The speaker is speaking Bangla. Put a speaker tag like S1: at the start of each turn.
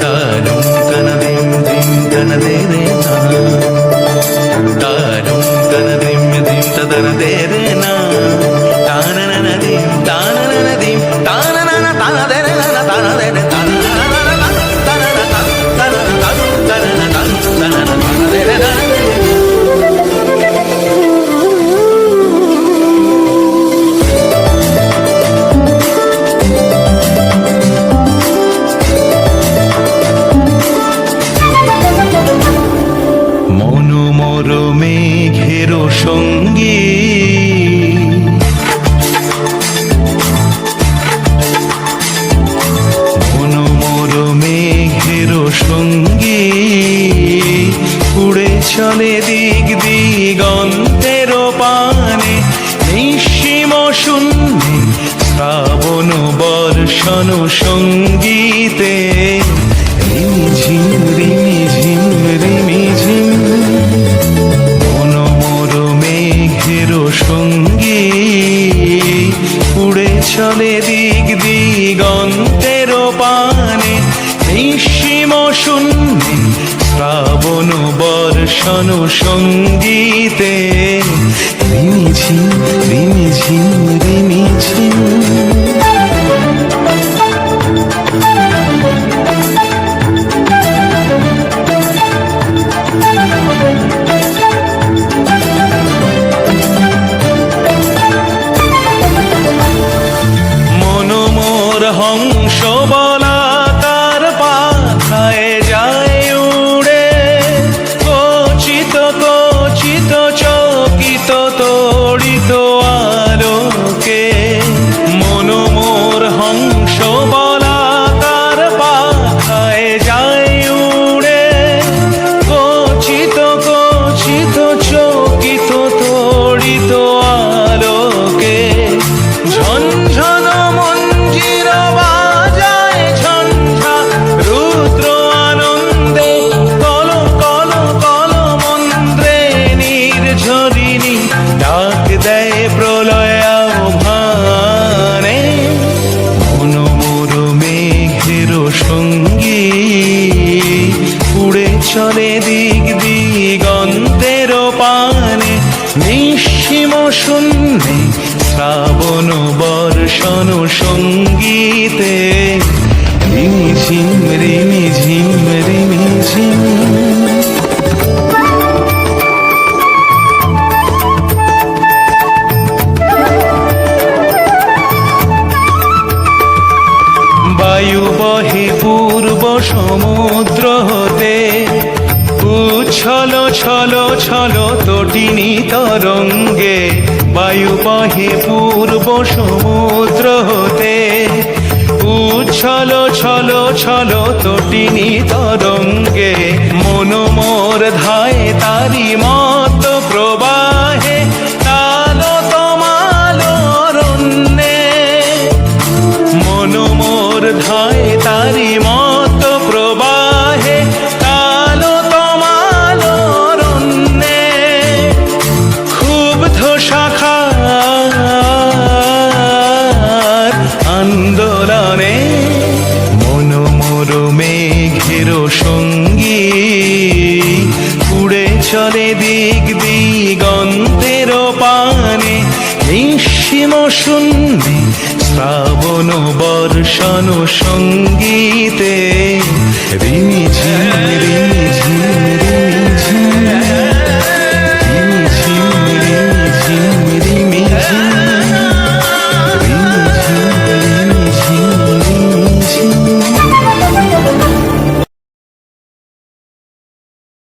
S1: താനും തനതിം ദിം തനതേരേ നാ താനും തനതിം ദിം തനതേരേ നാ താനനനദിം താനനനദിം താനനന താനതേരേ നാ താനതേരേ মনোমর মেঘের সঙ্গী মনোমর মেঘের সঙ্গী উড়ে চলে দিক দিগন্তের পানে নিঃসীম শূন্যে শ্রাবণ বর্ষণ সঙ্গীতে রিমিঝিম রিমিঝিম রিমিঝিম মনোমর মেঘের সঙ্গী উড়ে চলে দিক দিগন্তের পানে নিঃসীম শূন্যে শ্রাবণ বর্ষণ সঙ্গীতে রিমিঝিম রিমিঝিম রিমিঝিম হংস বলাকার পাখায় যায় উড়ে কচিত কচিত চকিত তড়িত আলোকে মনোমোর হংস বলাকার পাখায় যায় উড়ে কচিত কচিত চকিত তড়িত আলোকে ঝনঝন মঞ্জির বাজায় ঝঞ্ঝা রুদ্র আনন্দে কল কল কল মন্ত্রে নির্ঝরিণী ডাক দেয় প্রলয় আহ্বানে মনোমর মেঘের সঙ্গী উড়ে চলে দিক দিগন্তের পানে নিঃসীম শূন্যে শ্রাবণ বর্ষণ সঙ্গীতে রিমিঝিম রিমিঝিম রিমিঝিম বায়ু বহে পূর্ব সমুদ্র হতে উচ্ছল ছল ছল তটিনী তরঙ্গে বায়ু বহে পূর্ব সমুদ্র হতে উচ্ছল ছল ছল তটিনী তরঙ্গে মনোমর ধায় তারি মত প্রবাহে তালো তমাল অরণ্যে মনোমর ধায় তারি মত প্রবাহে তালো তমাল অরণ্যে ক্ষুব্ধ শাখার আন্দোলনে মনোমর মেঘের সঙ্গী উড়ে চলে দিক দিগন্তের পানে নিঃসীম শূন্যে শ্রাবণ বর্ষণ সঙ্গীতে রিমিঝিম